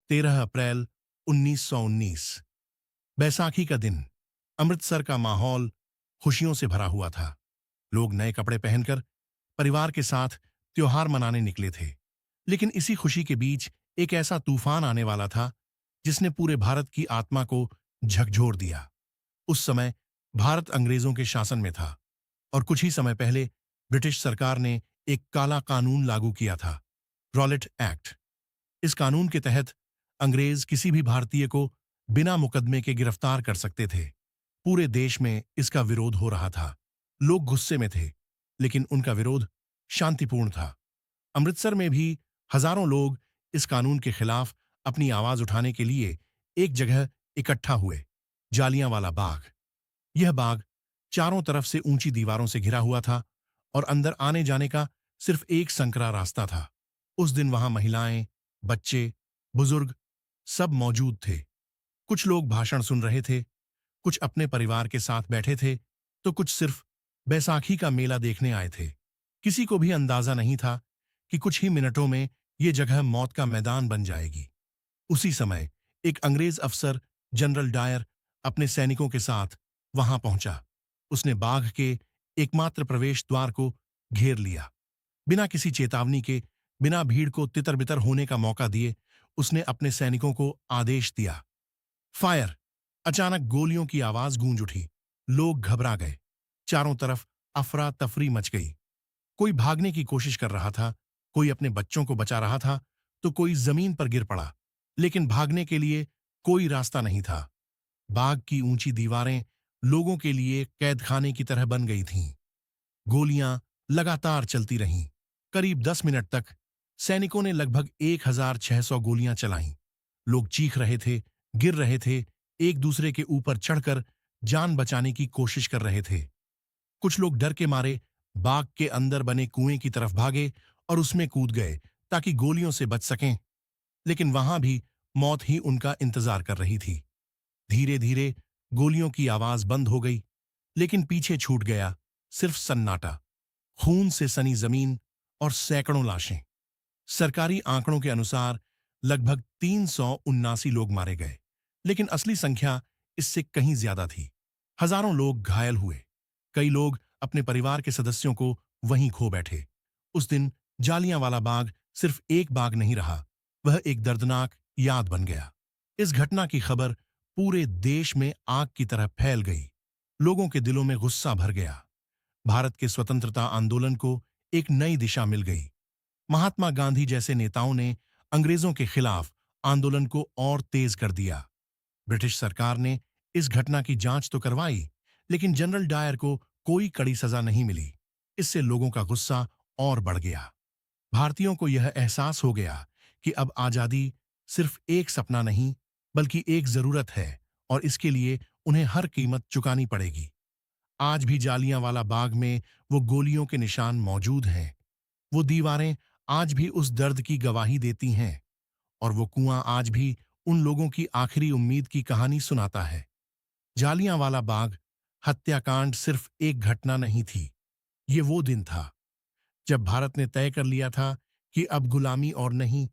13 अप्रैल 1919। बैसाखी का दिन। अमृतसर का माहौल खुशियों से भरा हुआ था। लोग नए कपड़े पहनकर परिवार के साथ त्योहार मनाने निकले थे। लेकिन इसी खुशी के बीच एक ऐसा तूफान आने वाला था जिसने पूरे भारत की आत्मा को झकझोर दिया। उस समय भारत अंग्रेजों के शासन में था और कुछ ही समय पहले ब्रिटिश सरकार ने एक काला कानून लागू किया था, रॉलेट एक्ट। इस कानून के तहत अंग्रेज किसी भी भारतीय को बिना मुकदमे के गिरफ्तार कर सकते थे। पूरे देश में इसका विरोध हो रहा था। लोग गुस्से में थे, लेकिन उनका विरोध शांतिपूर्ण था। अमृतसर में भी हजारों लोग इस कानून के खिलाफ अपनी आवाज उठाने के लिए एक जगह इकट्ठा हुए, जालियांवाला बाग। यह बाग चारों तरफ से ऊंची दीवारों से घिरा हुआ था और अंदर आने जाने का सिर्फ एक संकरा रास्ता था। उस दिन वहां महिलाएं, बच्चे, बुजुर्ग सब मौजूद थे। कुछ लोग भाषण सुन रहे थे, कुछ अपने परिवार के साथ बैठे थे, तो कुछ सिर्फ बैसाखी का मेला देखने आए थे। किसी को भी अंदाजा नहीं था कि कुछ ही मिनटों में ये जगह मौत का मैदान बन जाएगी। उसी समय एक अंग्रेज अफसर, जनरल डायर, अपने सैनिकों के साथ वहां पहुंचा। उसने बाग के एकमात्र प्रवेश द्वार को घेर लिया। बिना किसी चेतावनी के, बिना भीड़ को तितर-बितर होने का मौका दिए, उसने अपने सैनिकों को आदेश दिया, फायर। अचानक गोलियों की आवाज गूंज उठी। लोग घबरा गए। चारों तरफ अफरा तफरी मच गई। कोई भागने की कोशिश कर रहा था, कोई अपने बच्चों को बचा रहा था, तो कोई जमीन पर गिर पड़ा। लेकिन भागने के लिए कोई रास्ता नहीं था। बाग की ऊंची दीवारें लोगों के लिए कैदखाने की तरह बन गई थीं। गोलियां लगातार चलती रहीं। करीब 10 मिनट तक सैनिकों ने लगभग 1600 गोलियां चलाईं। लोग चीख रहे थे, गिर रहे थे, एक दूसरे के ऊपर चढ़कर जान बचाने की कोशिश कर रहे थे। कुछ लोग डर के मारे बाग के अंदर बने कुएं की तरफ भागे और उसमें कूद गए ताकि गोलियों से बच सकें। लेकिन वहां भी मौत ही उनका इंतजार कर रही थी। धीरे धीरे गोलियों की आवाज बंद हो गई, लेकिन पीछे छूट गया सिर्फ सन्नाटा, खून से सनी जमीन और सैकड़ों लाशें। सरकारी आंकड़ों के अनुसार लगभग 379 लोग मारे गए, लेकिन असली संख्या इससे कहीं ज्यादा थी। हजारों लोग घायल हुए। कई लोग अपने परिवार के सदस्यों को वहीं खो बैठे। उस दिन जालियांवाला बाग सिर्फ एक बाग नहीं रहा, वह एक दर्दनाक याद बन गया। इस घटना की खबर पूरे देश में आग की तरह फैल गई। लोगों के दिलों में गुस्सा भर गया। भारत के स्वतंत्रता आंदोलन को एक नई दिशा मिल गई। महात्मा गांधी जैसे नेताओं ने अंग्रेजों के खिलाफ आंदोलन को और तेज कर दिया। ब्रिटिश सरकार ने इस घटना की जांच तो करवाई, लेकिन जनरल डायर को कोई कड़ी सजा नहीं मिली। इससे लोगों का गुस्सा और बढ़ गया। भारतीयों को यह एहसास हो गया कि अब आजादी सिर्फ एक सपना नहीं, बल्कि एक जरूरत है, और इसके लिए उन्हें हर कीमत चुकानी पड़ेगी। आज भी जालियांवाला बाग में वो गोलियों के निशान मौजूद हैं। वो दीवारें आज भी उस दर्द की गवाही देती हैं, और वो कुआं आज भी उन लोगों की आखिरी उम्मीद की कहानी सुनाता है। जालियांवाला बाग हत्याकांड सिर्फ एक घटना नहीं थी, ये वो दिन था जब भारत ने तय कर लिया था कि अब गुलामी और नहीं,